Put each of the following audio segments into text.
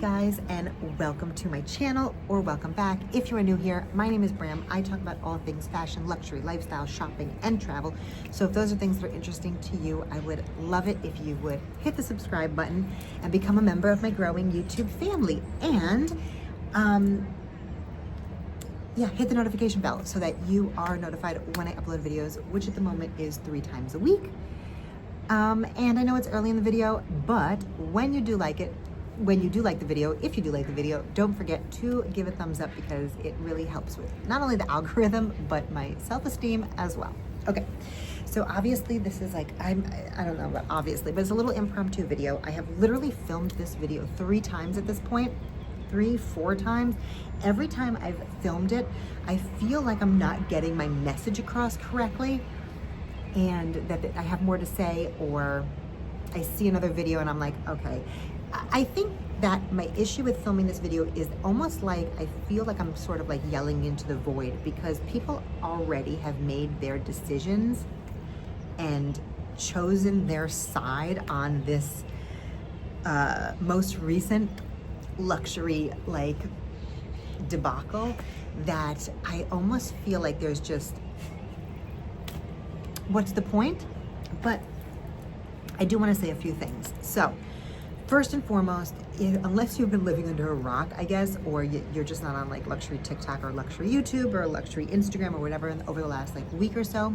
guys, and welcome to my channel, or welcome back. If you are new here, my name is Bram. I talk about all things fashion, luxury, lifestyle, shopping, and travel. So if those are things that are interesting to you, I would love it if you would hit the subscribe button and become a member of my growing YouTube family. And hit the notification bell so that you are notified when I upload videos, which at the moment is 3 times a week. And I know it's early in the video, but when you do like the video, if you do like the video, don't forget to give a thumbs up because it really helps with not only the algorithm, but my self-esteem as well. Okay, so obviously this is like, I don't know about obviously, but it's a little impromptu video. I have literally filmed this video 3 times at this point, 3-4 times. Every time I've filmed it, I feel like I'm not getting my message across correctly, and that I have more to say, or I see another video and I'm like, okay. I think that my issue with filming this video is almost like I feel like I'm sort of like yelling into the void, because people already have made their decisions and chosen their side on this most recent luxury like debacle, that I almost feel like there's just, what's the point? But I do want to say a few things. So first and foremost, unless you've been living under a rock, I guess, or you're just not on like luxury TikTok or luxury YouTube or luxury Instagram or whatever over the last like week or so,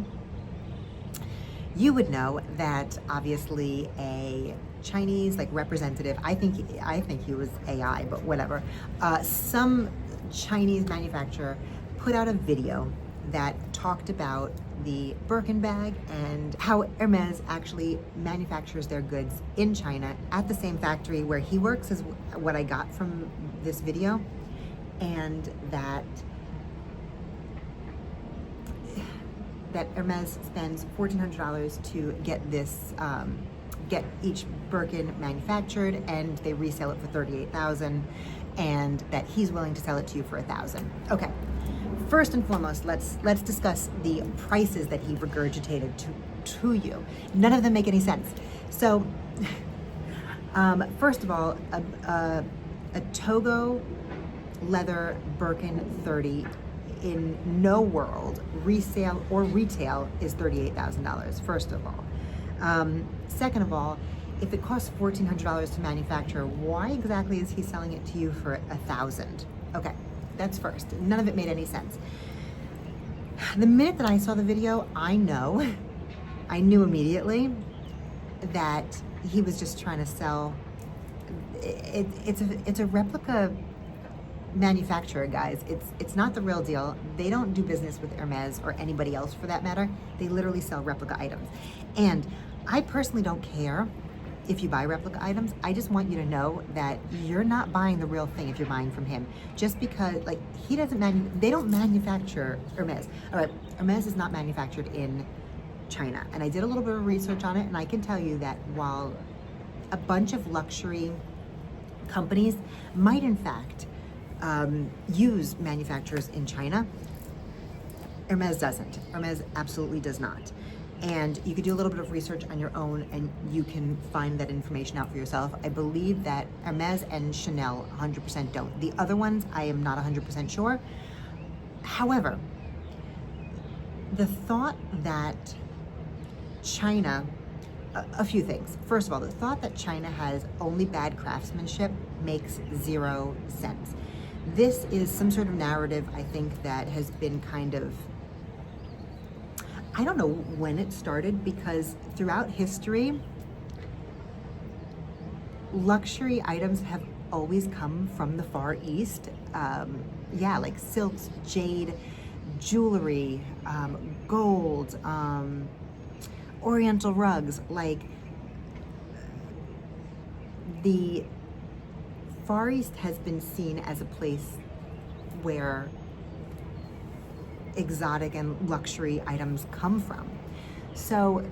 you would know that obviously a Chinese like representative, I think he was AI, but whatever, some Chinese manufacturer put out a video that talked about the Birkin bag and how Hermes actually manufactures their goods in China at the same factory where he works, is what I got from this video. And that Hermes spends $1,400 to get this, get each Birkin manufactured, and they resell it for $38,000, and that he's willing to sell it to you for $1,000. Okay. First and foremost, let's discuss the prices that he regurgitated to you. None of them make any sense. So, first of all, a Togo leather Birkin 30 in no world, resale or retail, is $38,000, first of all. Second of all, if it costs $1,400 to manufacture, why exactly is he selling it to you for $1,000? Okay. That's first. None of it made any sense. The minute that I saw the video, I knew immediately that he was just trying to sell. It's a replica manufacturer, guys. It's not the real deal. They don't do business with Hermes or anybody else for that matter. They literally sell replica items. And I personally don't care if you buy replica items. I just want you to know that you're not buying the real thing if you're buying from him. Just because, like, they don't manufacture Hermes. All right, Hermes is not manufactured in China. And I did a little bit of research on it, and I can tell you that while a bunch of luxury companies might in fact use manufacturers in China, Hermes doesn't. Hermes absolutely does not. And you could do a little bit of research on your own and you can find that information out for yourself. I believe that Hermes and Chanel 100% don't. The other ones, I am not 100% sure. However, the thought that China, a few things. First of all, the thought that China has only bad craftsmanship makes 0 sense. This is some sort of narrative, I think, that has been kind of, I don't know when it started, because throughout history, luxury items have always come from the Far East. Like silks, jade, jewelry, gold, oriental rugs. Like, the Far East has been seen as a place where exotic and luxury items come from. So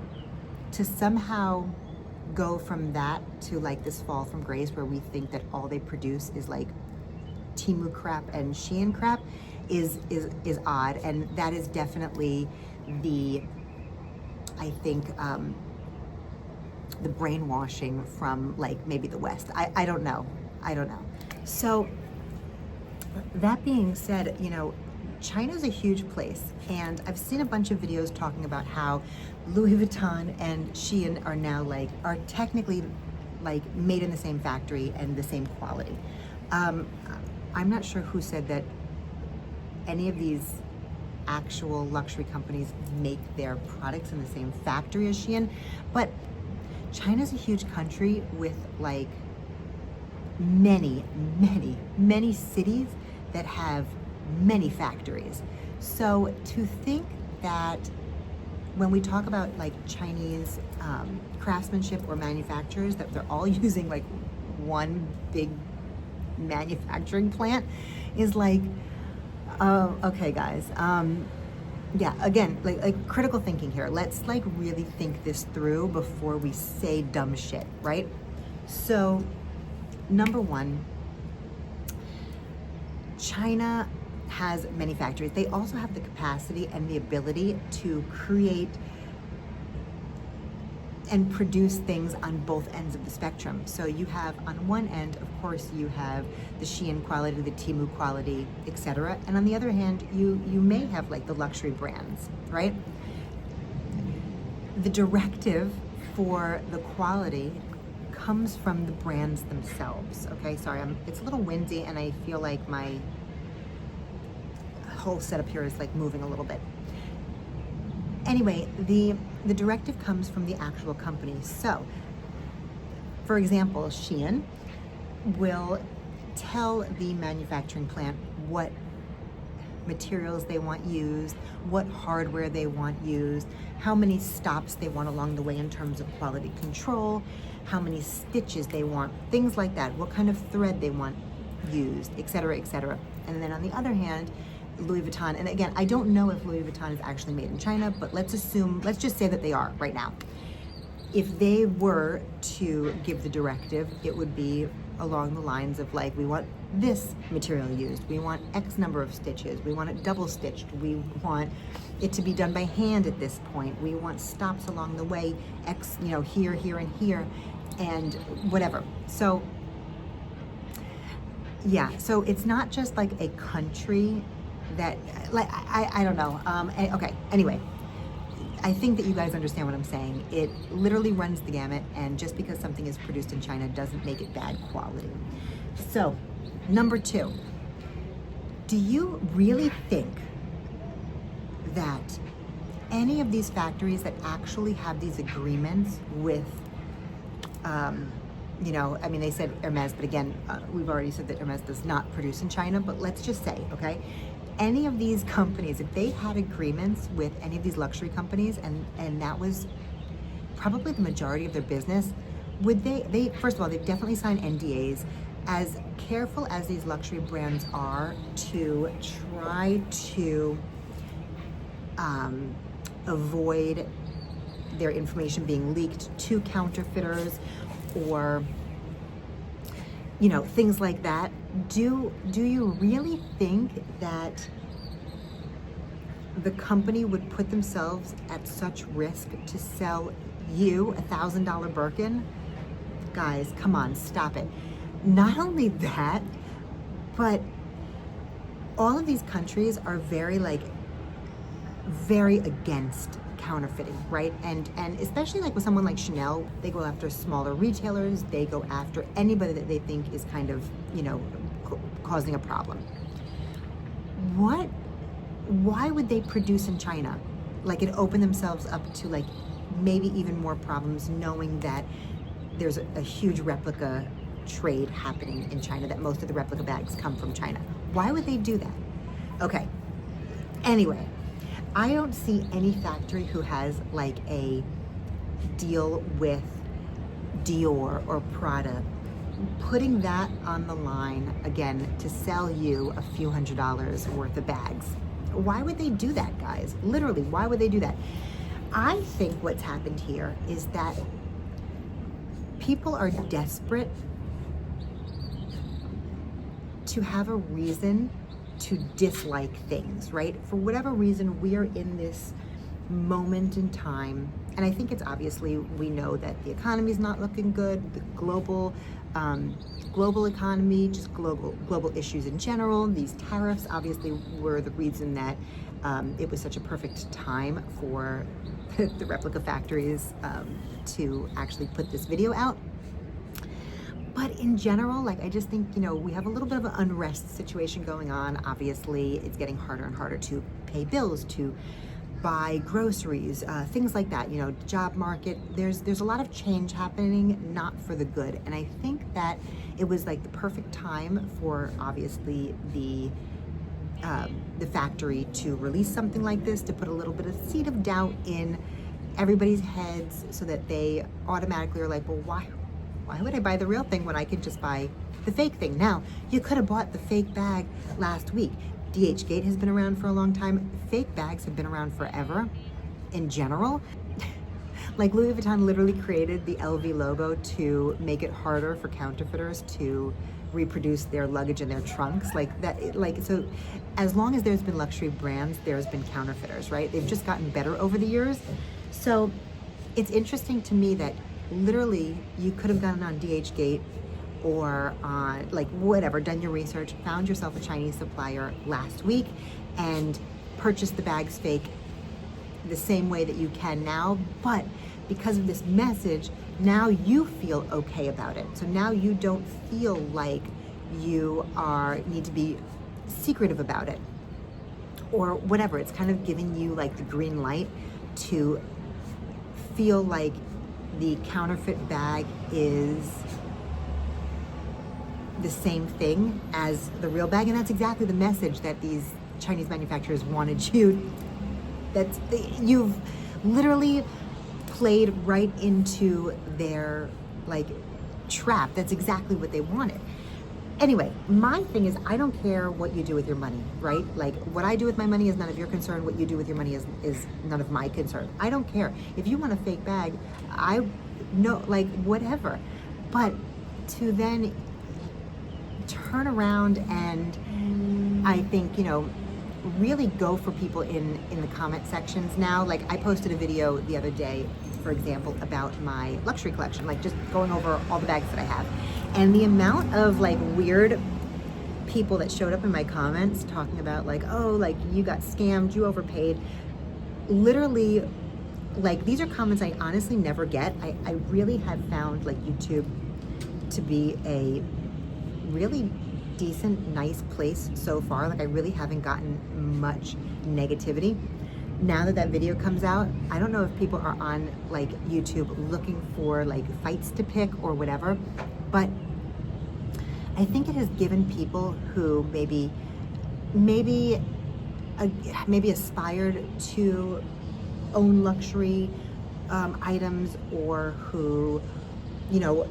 to somehow go from that to like this fall from grace where we think that all they produce is like Temu crap and Shein crap is odd, and that is definitely the, I think, the brainwashing from like maybe the West. I don't know. So that being said, you know, China's a huge place, and I've seen a bunch of videos talking about how Louis Vuitton and Shein are now are technically made in the same factory and the same quality. I'm not sure who said that any of these actual luxury companies make their products in the same factory as Shein, but China's a huge country with many cities that have many factories. So to think that when we talk about Chinese craftsmanship or manufacturers, that they're all using one big manufacturing plant is okay guys, yeah, again, critical thinking here. Let's really think this through before we say dumb shit, right? So number one, China has many factories. They also have the capacity and the ability to create and produce things on both ends of the spectrum. So you have on one end, of course, you have the Shein quality, the Temu quality, etc. And on the other hand, you may have the luxury brands, right? The directive for the quality comes from the brands themselves. Okay, sorry, it's a little windy and I feel like my whole setup here is moving a little bit. Anyway, the directive comes from the actual company. So, for example, Shein will tell the manufacturing plant what materials they want used, what hardware they want used, how many stops they want along the way in terms of quality control, how many stitches they want, things like that, what kind of thread they want used, etc., etc. And then on the other hand, Louis Vuitton, and again, I don't know if Louis Vuitton is actually made in China, but let's just say that they are right now. If they were to give the directive, it would be along the lines of we want this material used, we want X number of stitches, we want it double stitched, we want it to be done by hand at this point, we want stops along the way, X, here, here, and here, and whatever. So yeah, so it's not just a country that I don't know. Okay, anyway, I think that you guys understand what I'm saying. It literally runs the gamut, and just because something is produced in China doesn't make it bad quality. So, number two, do you really think that any of these factories that actually have these agreements with, they said Hermes, but again, we've already said that Hermes does not produce in China, but let's just say, okay, any of these companies, if they had agreements with any of these luxury companies, and that was probably the majority of their business, would they first of all, they've definitely signed NDAs. As careful as these luxury brands are to try to avoid their information being leaked to counterfeiters or things like that, do you really think that the company would put themselves at such risk to sell you a $1,000 Birkin? Guys, come on, stop it. Not only that, but all of these countries are very against counterfeiting, right? And especially with someone like Chanel, they go after smaller retailers, they go after anybody that they think is kind of, causing a problem. Why would they produce in China? And open themselves up to maybe even more problems, knowing that there's a huge replica trade happening in China, that most of the replica bags come from China. Why would they do that? Okay, anyway, I don't see any factory who has a deal with Dior or Prada putting that on the line again to sell you a few $100s worth of bags. Why would they do that, guys? Literally, why would they do that? I think what's happened here is that people are desperate to have a reason to dislike things, right? For whatever reason, we are in this moment in time. And I think it's obviously, we know that the economy is not looking good, the global economy, just global issues in general. These tariffs obviously were the reason that it was such a perfect time for the replica factories to actually put this video out. But in general, like, I just think, you know, we have a little bit of an unrest situation going on. Obviously, it's getting harder and harder to pay bills, to buy groceries, things like that. You know, job market, there's a lot of change happening, not for the good. And I think that it was like the perfect time for, obviously, the factory to release something like this, to put a little bit of seed of doubt in everybody's heads, so that they automatically are like, well, why would I buy the real thing when I can just buy the fake thing? Now, you could have bought the fake bag last week. DHgate has been around for a long time. Fake bags have been around forever in general. Like, Louis Vuitton literally created the LV logo to make it harder for counterfeiters to reproduce their luggage in their trunks. Like that, like, so as long as there's been luxury brands, there's been counterfeiters, right? They've just gotten better over the years. So it's interesting to me that literally you could have gotten on DHgate or on, like, whatever, done your research, found yourself a Chinese supplier last week and purchased the bags fake the same way that you can now. But because of this message, now you feel okay about it. So now you don't feel like you need to be secretive about it or whatever. It's kind of giving you like the green light to feel like the counterfeit bag is the same thing as the real bag. And that's exactly the message that these Chinese manufacturers wanted you. You've literally played right into their like trap. That's exactly what they wanted. Anyway, my thing is, I don't care what you do with your money, right? Like, what I do with my money is none of your concern. What you do with your money is none of my concern. I don't care. If you want a fake bag, I know, like, whatever. But to then turn around and, I think, you know, really go for people in the comment sections now. Like, I posted a video the other day, for example, about my luxury collection, like just going over all the bags that I have. And the amount of like weird people that showed up in my comments talking about like, oh, like you got scammed, you overpaid. Literally, like, these are comments I honestly never get. I really have found like YouTube to be a really decent, nice place so far. Like, I really haven't gotten much negativity. Now that video comes out, I don't know if people are on like YouTube looking for like fights to pick or whatever, but I think it has given people who maybe aspired to own luxury items, or who, you know,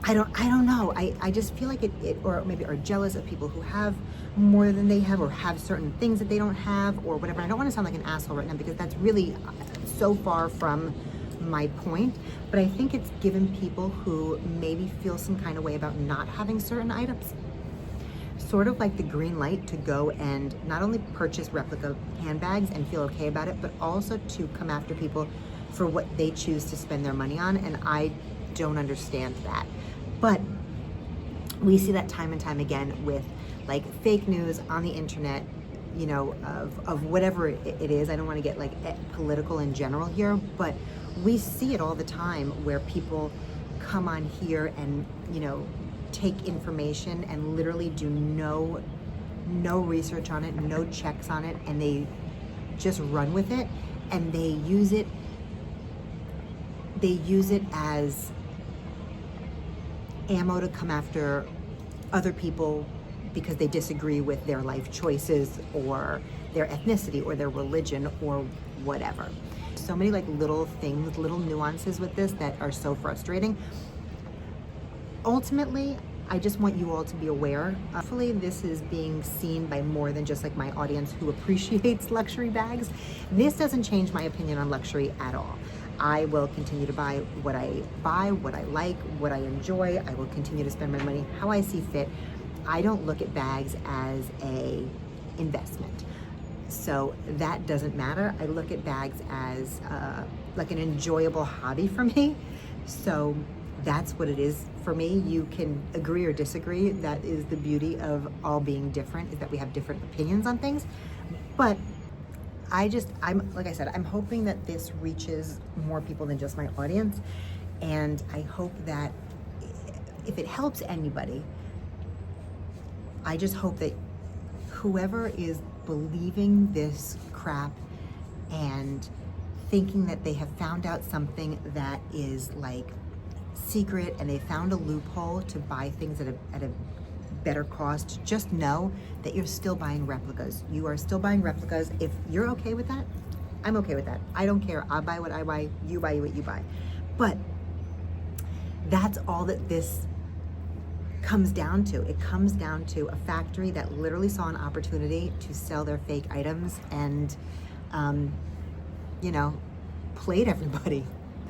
I don't know. I just feel like it, or maybe are jealous of people who have more than they have, or have certain things that they don't have, or whatever. I don't want to sound like an asshole right now, because that's really so far from my point. But I think it's given people who maybe feel some kind of way about not having certain items sort of like the green light to go and not only purchase replica handbags and feel okay about it, but also to come after people for what they choose to spend their money on. And I don't understand that. But we see that time and time again with like fake news on the internet, you know, of whatever it is. I don't want to get like political in general here, but we see it all the time where people come on here and, you know, take information and literally do no research on it, no checks on it, and they just run with it, and they use it as ammo to come after other people because they disagree with their life choices or their ethnicity or their religion or whatever. So many like little things, little nuances with this that are so frustrating. Ultimately, I just want you all to be aware. Hopefully this is being seen by more than just like my audience who appreciates luxury bags. This doesn't change my opinion on luxury at all. I will continue to buy, what I like, what I enjoy. I will continue to spend my money how I see fit. I don't look at bags as a investment. So that doesn't matter. I look at bags as like an enjoyable hobby for me. So that's what it is for me. You can agree or disagree. That is the beauty of all being different, is that we have different opinions on things. But I'm like I said, I'm hoping that this reaches more people than just my audience. And I hope that if it helps anybody, I just hope that whoever is believing this crap and thinking that they have found out something that is like secret and they found a loophole to buy things at a better cost, just know that you're still buying replicas. You are still buying replicas. If you're okay with that, I'm okay with that. I don't care. I buy what I buy, you buy what you buy. But that's all that this comes down to. It comes down to a factory that literally saw an opportunity to sell their fake items and, you know, played everybody.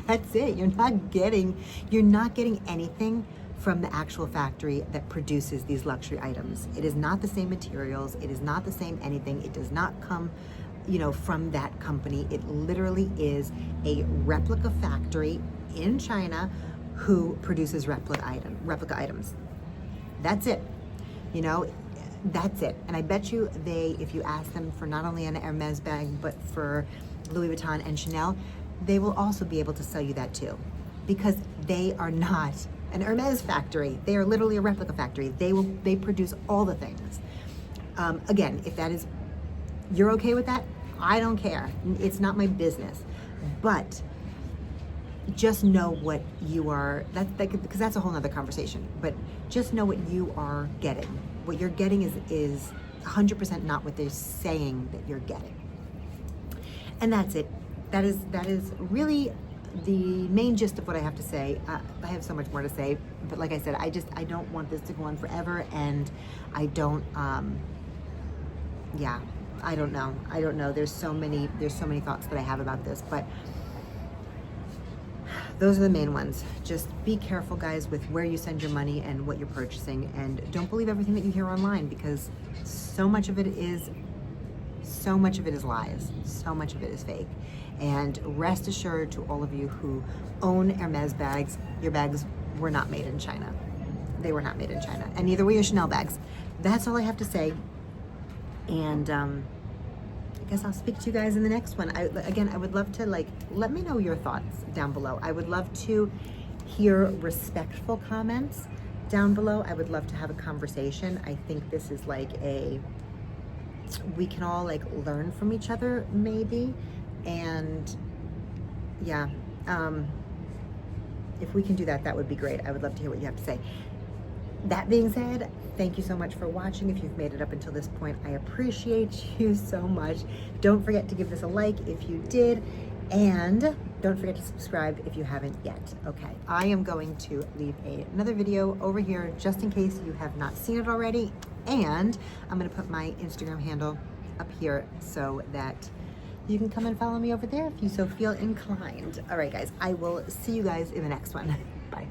That's it. You're not getting anything from the actual factory that produces these luxury items. It is not the same materials. It is not the same anything. It does not come, you know, from that company. It literally is a replica factory in China who produces replica items. That's it. You know, that's it. And I bet you if you ask them for not only an Hermes bag, but for Louis Vuitton and Chanel, they will also be able to sell you that too, because they are not an Hermes factory. They are literally a replica factory. They produce all the things. Again, if that is, you're okay with that, I don't care. It's not my business. But just know what you are, because that's a whole nother conversation, but just know what you are getting. What you're getting is 100% not what they're saying that you're getting. And that's it. That is really the main gist of what I have to say. I have so much more to say, but like I said, I don't want this to go on forever, and I don't, yeah, I don't know. There's so many thoughts that I have about this, but those are the main ones. Just be careful, guys, with where you send your money and what you're purchasing, and don't believe everything that you hear online, because so much of it is lies. So much of it is fake. And rest assured, to all of you who own Hermes bags, your bags were not made in China. They were not made in China, and neither were your Chanel bags. That's all I have to say. And I guess I'll speak to you guys in the next one. I would love to, let me know your thoughts down below. I would love to hear respectful comments down below. I would love to have a conversation. I think this is we can all learn from each other, maybe. And yeah, if we can do that, that would be great. I would love to hear what you have to say. That being said, thank you so much for watching. If you've made it up until this point, I appreciate you so much. Don't forget to give this a like if you did, and don't forget to subscribe if you haven't yet. Okay, I am going to leave another video over here just in case you have not seen it already, and I'm going to put my Instagram handle up here so that you can come and follow me over there if you so feel inclined. All right, guys, I will see you guys in the next one. Bye.